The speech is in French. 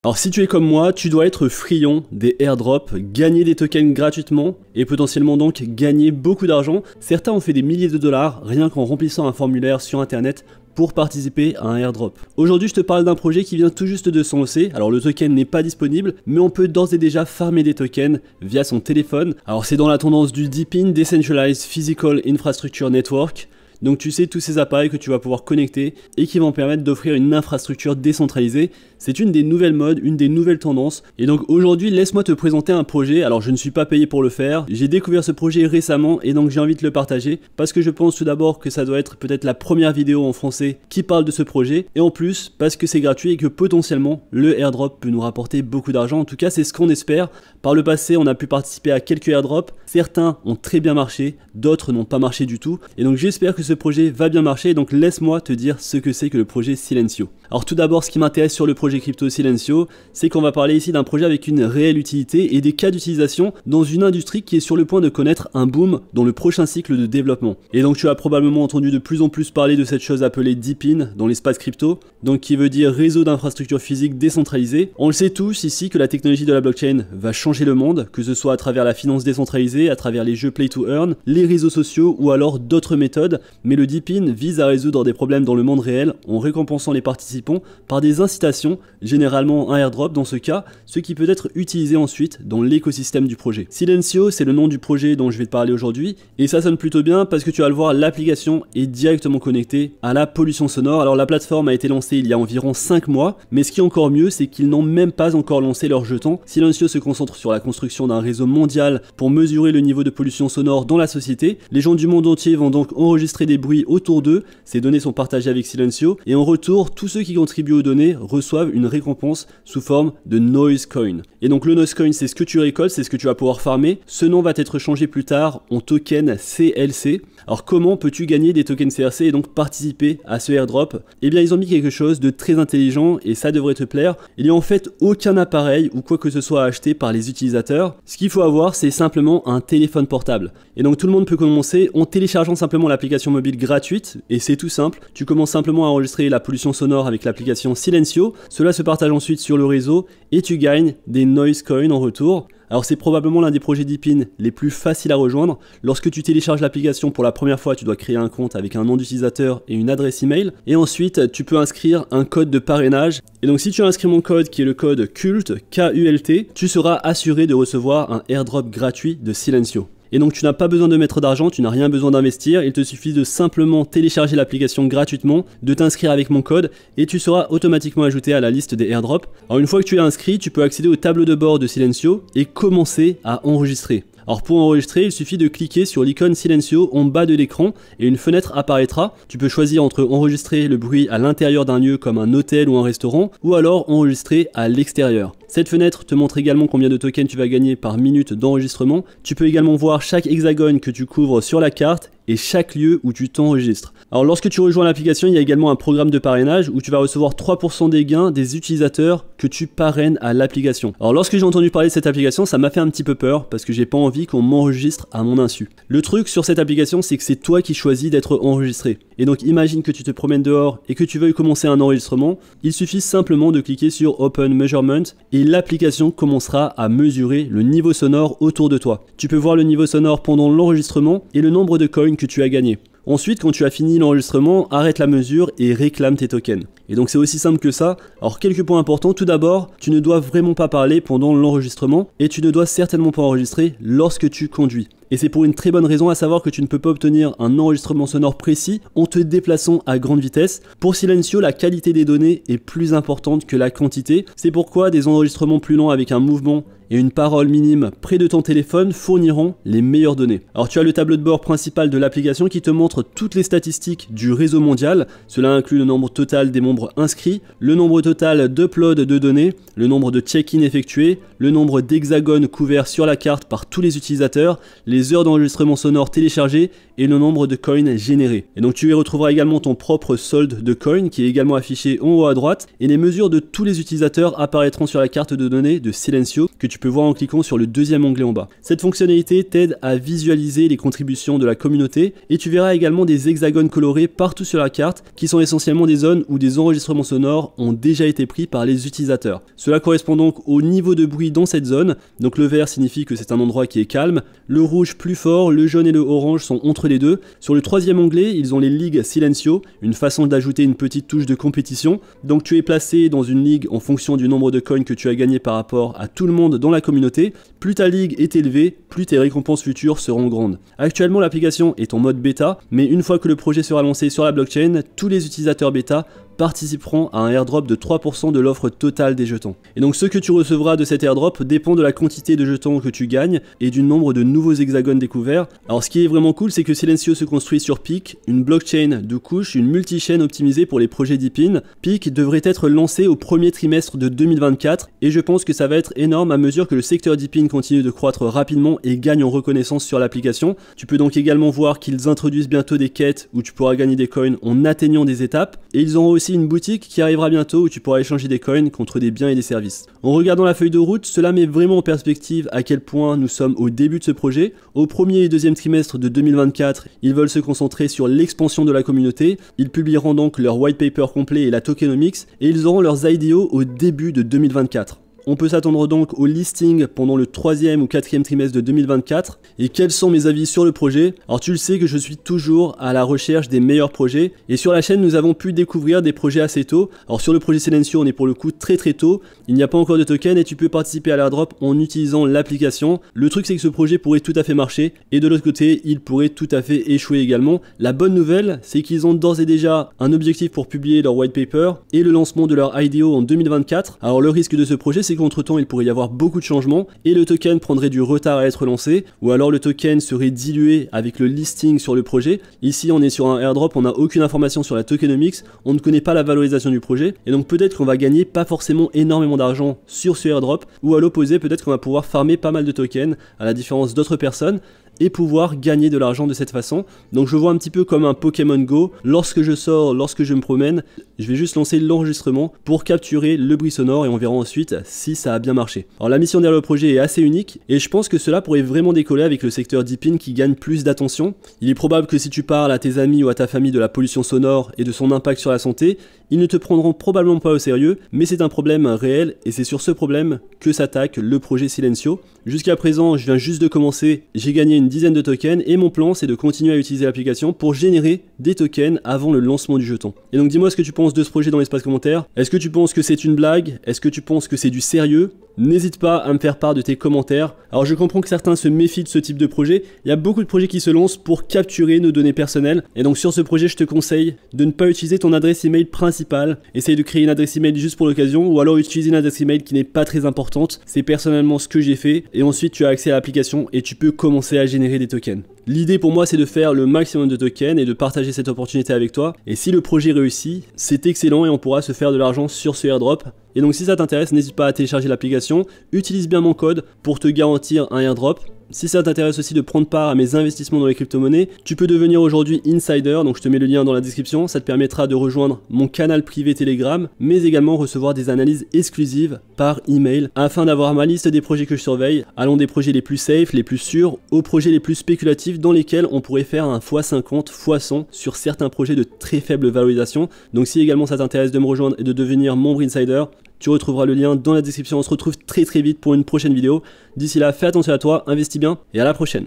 Alors si tu es comme moi, tu dois être friand des airdrops, gagner des tokens gratuitement et potentiellement donc gagner beaucoup d'argent. Certains ont fait des milliers de dollars rien qu'en remplissant un formulaire sur internet pour participer à un airdrop. Aujourd'hui, je te parle d'un projet qui vient tout juste de se lancer. Alors le token n'est pas disponible, mais on peut d'ores et déjà farmer des tokens via son téléphone. Alors c'est dans la tendance du DePIN, Decentralized Physical Infrastructure Network. Donc tu sais, tous ces appareils que tu vas pouvoir connecter et qui vont permettre d'offrir une infrastructure décentralisée. C'est une des nouvelles modes, une des nouvelles tendances. Et donc aujourd'hui, laisse-moi te présenter un projet. Alors je ne suis pas payé pour le faire. J'ai découvert ce projet récemment et donc j'ai envie de le partager parce que je pense tout d'abord que ça doit être peut-être la première vidéo en français qui parle de ce projet. Et en plus, parce que c'est gratuit et que potentiellement le airdrop peut nous rapporter beaucoup d'argent. En tout cas, c'est ce qu'on espère. Par le passé, on a pu participer à quelques airdrops. Certains ont très bien marché, d'autres n'ont pas marché du tout. Et donc j'espère que ce projet va bien marcher, donc laisse-moi te dire ce que c'est que le projet Silencio. Alors tout d'abord, ce qui m'intéresse sur le projet crypto Silencio, c'est qu'on va parler ici d'un projet avec une réelle utilité et des cas d'utilisation dans une industrie qui est sur le point de connaître un boom dans le prochain cycle de développement. Et donc tu as probablement entendu de plus en plus parler de cette chose appelée DePIN dans l'espace crypto, donc qui veut dire réseau d'infrastructures physiques décentralisées. On le sait tous ici que la technologie de la blockchain va changer le monde, que ce soit à travers la finance décentralisée, à travers les jeux play to earn, les réseaux sociaux ou alors d'autres méthodes, mais le DePIN vise à résoudre des problèmes dans le monde réel en récompensant les participants par des incitations, généralement un airdrop dans ce cas, ce qui peut être utilisé ensuite dans l'écosystème du projet. Silencio, c'est le nom du projet dont je vais te parler aujourd'hui, et ça sonne plutôt bien parce que tu vas le voir, l'application est directement connectée à la pollution sonore. Alors la plateforme a été lancée il y a environ 5 mois, mais ce qui est encore mieux, c'est qu'ils n'ont même pas encore lancé leur jeton. Silencio se concentre sur la construction d'un réseau mondial pour mesurer le niveau de pollution sonore dans la société. Les gens du monde entier vont donc enregistrer des bruits autour d'eux, ces données sont partagées avec Silencio, et en retour, tous ceux qui contribuent aux données reçoivent une récompense sous forme de Noise Coin. Et donc le Noise Coin, c'est ce que tu récoltes, c'est ce que tu vas pouvoir farmer. Ce nom va être changé plus tard en token CLC. Alors comment peux-tu gagner des tokens CRC et donc participer à ce airdrop? Eh bien ils ont mis quelque chose de très intelligent et ça devrait te plaire. Il n'y a en fait aucun appareil ou quoi que ce soit à acheter par les utilisateurs. Ce qu'il faut avoir, c'est simplement un téléphone portable. Et donc tout le monde peut commencer en téléchargeant simplement l'application mobile gratuite, et c'est tout simple. Tu commences simplement à enregistrer la pollution sonore avec l'application Silencio. Cela se partage ensuite sur le réseau et tu gagnes des Noise Coins en retour. Alors c'est probablement l'un des projets DePIN les plus faciles à rejoindre. Lorsque tu télécharges l'application pour la première fois, tu dois créer un compte avec un nom d'utilisateur et une adresse email. Et ensuite, tu peux inscrire un code de parrainage. Et donc si tu inscris mon code qui est le code CULT, K-U-L-T, tu seras assuré de recevoir un airdrop gratuit de Silencio. Et donc tu n'as pas besoin de mettre d'argent, tu n'as rien besoin d'investir, il te suffit de simplement télécharger l'application gratuitement, de t'inscrire avec mon code et tu seras automatiquement ajouté à la liste des airdrops. Alors une fois que tu es inscrit, tu peux accéder au tableau de bord de Silencio et commencer à enregistrer. Alors pour enregistrer, il suffit de cliquer sur l'icône Silencio en bas de l'écran et une fenêtre apparaîtra. Tu peux choisir entre enregistrer le bruit à l'intérieur d'un lieu comme un hôtel ou un restaurant ou alors enregistrer à l'extérieur. Cette fenêtre te montre également combien de tokens tu vas gagner par minute d'enregistrement. Tu peux également voir chaque hexagone que tu couvres sur la carte et chaque lieu où tu t'enregistres. Alors lorsque tu rejoins l'application, il y a également un programme de parrainage où tu vas recevoir 3% des gains des utilisateurs que tu parraines à l'application. Alors lorsque j'ai entendu parler de cette application, ça m'a fait un petit peu peur parce que j'ai pas envie qu'on m'enregistre à mon insu. Le truc sur cette application, c'est que c'est toi qui choisis d'être enregistré. Et donc imagine que tu te promènes dehors et que tu veuilles commencer un enregistrement, il suffit simplement de cliquer sur Open Measurement et l'application commencera à mesurer le niveau sonore autour de toi. Tu peux voir le niveau sonore pendant l'enregistrement et le nombre de coins que tu as gagné. Ensuite, quand tu as fini l'enregistrement, arrête la mesure et réclame tes tokens. Et donc c'est aussi simple que ça. Alors quelques points importants. Tout d'abord, tu ne dois vraiment pas parler pendant l'enregistrement et tu ne dois certainement pas enregistrer lorsque tu conduis. Et c'est pour une très bonne raison, à savoir que tu ne peux pas obtenir un enregistrement sonore précis en te déplaçant à grande vitesse. Pour Silencio, la qualité des données est plus importante que la quantité. C'est pourquoi des enregistrements plus lents avec un mouvement et une parole minime près de ton téléphone fourniront les meilleures données. Alors tu as le tableau de bord principal de l'application qui te montre toutes les statistiques du réseau mondial. Cela inclut le nombre total des membres inscrits, le nombre total d'uploads de données, le nombre de check-in effectués, le nombre d'hexagones couverts sur la carte par tous les utilisateurs, les les heures d'enregistrement sonore téléchargées et le nombre de coins générés. Et donc tu y retrouveras également ton propre solde de coins qui est également affiché en haut à droite et les mesures de tous les utilisateurs apparaîtront sur la carte de données de Silencio que tu peux voir en cliquant sur le deuxième onglet en bas. Cette fonctionnalité t'aide à visualiser les contributions de la communauté et tu verras également des hexagones colorés partout sur la carte qui sont essentiellement des zones où des enregistrements sonores ont déjà été pris par les utilisateurs. Cela correspond donc au niveau de bruit dans cette zone. Donc le vert signifie que c'est un endroit qui est calme, le rouge plus fort, le jaune et le orange sont entre les deux. Sur le troisième onglet, ils ont les ligues Silencio, une façon d'ajouter une petite touche de compétition. Donc tu es placé dans une ligue en fonction du nombre de coins que tu as gagné par rapport à tout le monde dans la communauté. Plus ta ligue est élevée, plus tes récompenses futures seront grandes. Actuellement, l'application est en mode bêta, mais une fois que le projet sera lancé sur la blockchain, tous les utilisateurs bêta participeront à un airdrop de 3% de l'offre totale des jetons. Et donc ce que tu recevras de cet airdrop dépend de la quantité de jetons que tu gagnes et du nombre de nouveaux hexagones découverts. Alors ce qui est vraiment cool, c'est que Silencio se construit sur Peak, une blockchain de couches, une multi-chaîne optimisée pour les projets Deepin. Peak devrait être lancé au premier trimestre de 2024 et je pense que ça va être énorme à mesure que le secteur Deepin continue de croître rapidement et gagne en reconnaissance sur l'application. Tu peux donc également voir qu'ils introduisent bientôt des quêtes où tu pourras gagner des coins en atteignant des étapes et ils auront aussi une boutique qui arrivera bientôt où tu pourras échanger des coins contre des biens et des services. En regardant la feuille de route, cela met vraiment en perspective à quel point nous sommes au début de ce projet. Au premier et deuxième trimestre de 2024, ils veulent se concentrer sur l'expansion de la communauté. Ils publieront donc leur white paper complet et la tokenomics et ils auront leurs IDO au début de 2024. On peut s'attendre donc au listing pendant le 3e ou 4e trimestre de 2024. Et quels sont mes avis sur le projet? Alors tu le sais que je suis toujours à la recherche des meilleurs projets. Et sur la chaîne, nous avons pu découvrir des projets assez tôt. Alors sur le projet Silencio, on est pour le coup très tôt. Il n'y a pas encore de token et tu peux participer à l'airdrop en utilisant l'application. Le truc c'est que ce projet pourrait tout à fait marcher. Et de l'autre côté, il pourrait tout à fait échouer également. La bonne nouvelle, c'est qu'ils ont d'ores et déjà un objectif pour publier leur white paper et le lancement de leur IDO en 2024. Alors le risque de ce projet, c'est qu'entre temps il pourrait y avoir beaucoup de changements et le token prendrait du retard à être lancé ou alors le token serait dilué avec le listing sur le projet. Ici on est sur un airdrop, on n'a aucune information sur la tokenomics, on ne connaît pas la valorisation du projet et donc peut-être qu'on va gagner pas forcément énormément d'argent sur ce airdrop ou à l'opposé peut-être qu'on va pouvoir farmer pas mal de tokens à la différence d'autres personnes et pouvoir gagner de l'argent de cette façon. Donc je vois un petit peu comme un Pokémon Go, lorsque je sors, lorsque je me promène, je vais juste lancer l'enregistrement pour capturer le bruit sonore et on verra ensuite si ça a bien marché. Alors la mission derrière le projet est assez unique et je pense que cela pourrait vraiment décoller avec le secteur Deepin qui gagne plus d'attention. Il est probable que si tu parles à tes amis ou à ta famille de la pollution sonore et de son impact sur la santé, ils ne te prendront probablement pas au sérieux, mais c'est un problème réel et c'est sur ce problème que s'attaque le projet Silencio. Jusqu'à présent, je viens juste de commencer, j'ai gagné une dizaine de tokens et mon plan c'est de continuer à utiliser l'application pour générer des tokens avant le lancement du jeton. Et donc dis-moi ce que tu penses de ce projet dans l'espace commentaire. Est-ce que tu penses que c'est une blague? Est-ce que tu penses que c'est du sérieux? N'hésite pas à me faire part de tes commentaires. Alors je comprends que certains se méfient de ce type de projet. Il y a beaucoup de projets qui se lancent pour capturer nos données personnelles. Et donc sur ce projet, je te conseille de ne pas utiliser ton adresse email principale. Essaye de créer une adresse email juste pour l'occasion ou alors utiliser une adresse email qui n'est pas très importante. C'est personnellement ce que j'ai fait. Et ensuite tu as accès à l'application et tu peux commencer à générer des tokens. L'idée pour moi c'est de faire le maximum de tokens et de partager cette opportunité avec toi. Et si le projet réussit, c'est excellent et on pourra se faire de l'argent sur ce airdrop. Et donc si ça t'intéresse, n'hésite pas à télécharger l'application, utilise bien mon code pour te garantir un airdrop. Si ça t'intéresse aussi de prendre part à mes investissements dans les crypto-monnaies, tu peux devenir aujourd'hui insider, donc je te mets le lien dans la description, ça te permettra de rejoindre mon canal privé Telegram, mais également recevoir des analyses exclusives par email, afin d'avoir ma liste des projets que je surveille, allant des projets les plus safe, les plus sûrs, aux projets les plus spéculatifs dans lesquels on pourrait faire un x50, x100 sur certains projets de très faible valorisation. Donc si également ça t'intéresse de me rejoindre et de devenir membre insider, tu retrouveras le lien dans la description. On se retrouve très vite pour une prochaine vidéo. D'ici là, fais attention à toi, investis bien et à la prochaine.